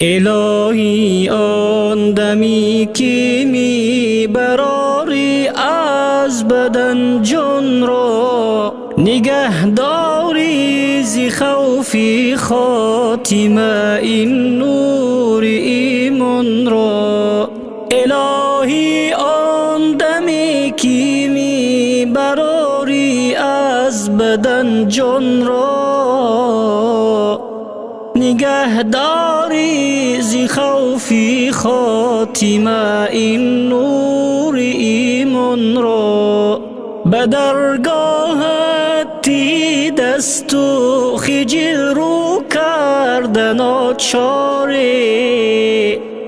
الهی آن دمی که می براری از بدن جان را، نگهداری ز خوف خاتمه این نور ایمان را. الهی آن دمی که می براری از بدن جان را، نگهداری ز خوف خاتمه این نور ایمان را. به درگاهت دست و خجل رو کرده ناچاره،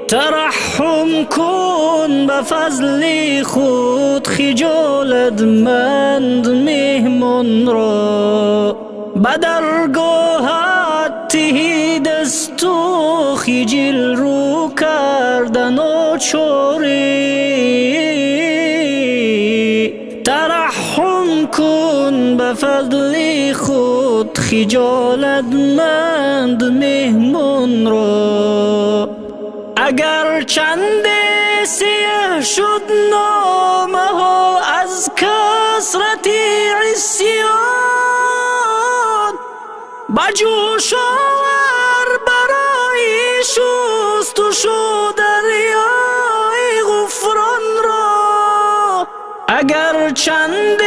ترحم کن به فضل خود خجالت مند مهمان را. به درگاهت دست و خجل رو کرده ناچاره، ترحم کن به فضل خود خجالت مند مهمان را. اگر چند سیه شد نامه ها از کثرت عصیان، بجوش آور برای شست و شو دریای غفران را. اگر چند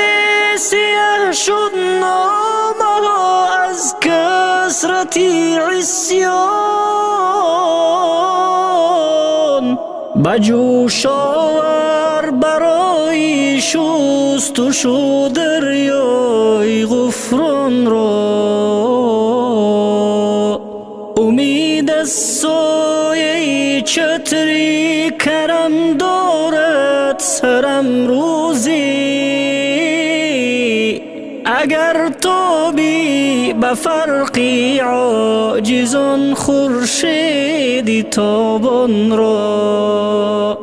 سیه شد نامه ها از کثرت عصیان، بجوش آور برای شست و شو دریای غفران را. امید از سایه چتری کرم دارد سرم روزی، اگر تابی به فرقی عاجزان خورشید تابان را.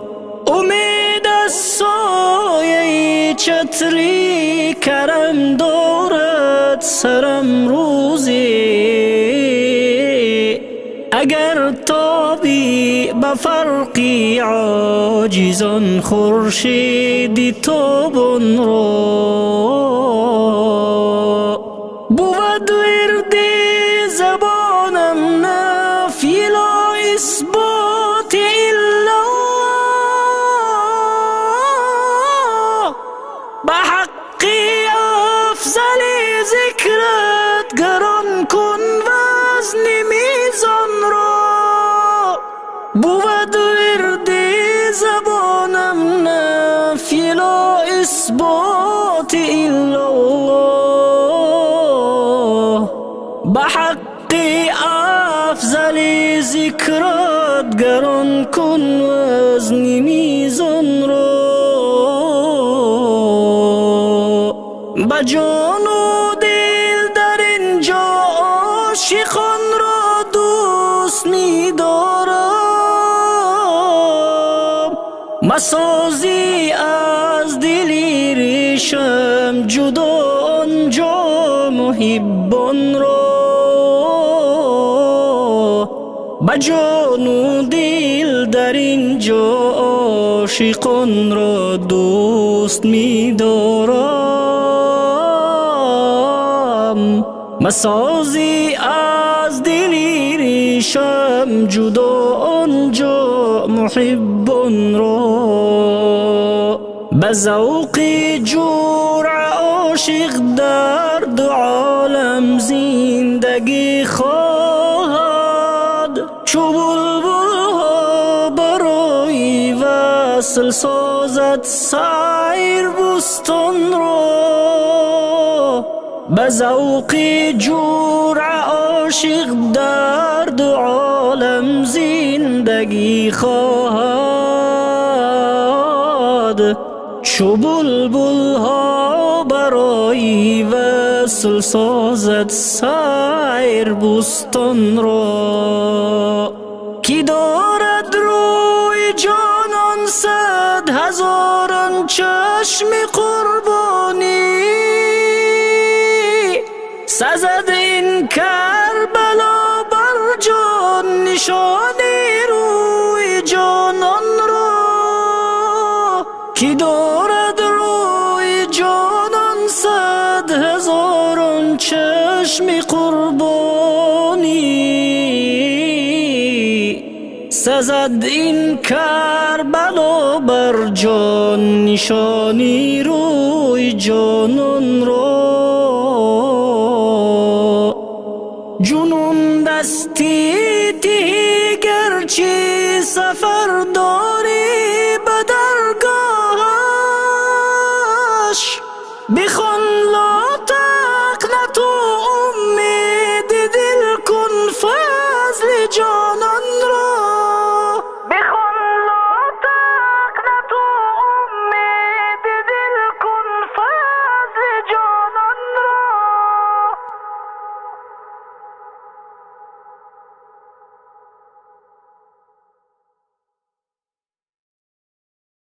امید از سایه چتری کرم دارد سرم روزی، اگر تابی به فرقی عاجزان خورشید تابان را. بود ورد زبانم نفی لا اثبات الا الله، به حق افضل ذکرت گران کن وزن میزان را. بود ورد زبانم نفی لا اثبات الا الله، به حق افضل ذکرت گران کن وزن میزان را. به جان و دل در اینجا عاشقان را دوست می دارم، مسازی از دلی ریشم جدا آنجا محبان را. به جان و دل در اینجا عاشقان را دوست می دارم، مسازی از دلی ریشم جدا آنجا محبان را. به ذوق جرع عاشق در دو عالم زندگی خواهد، چو بلبل ها برای وصل سازد سیر بستان را. به ذوق جرع عاشق در دو عالم زندگی خواهد، چو بلبل ها برای وصل سازد سیر بستان را. کی دارد روی جانان صد هزاران چشم قربانی، سزد این کربلا بر جان نشانی روی جانان را کی دارد روی جانان 100,000 چشم قربانی سزد این کربلا بر جان نشانی روی جانان را جنون دستی تی گرچه سفر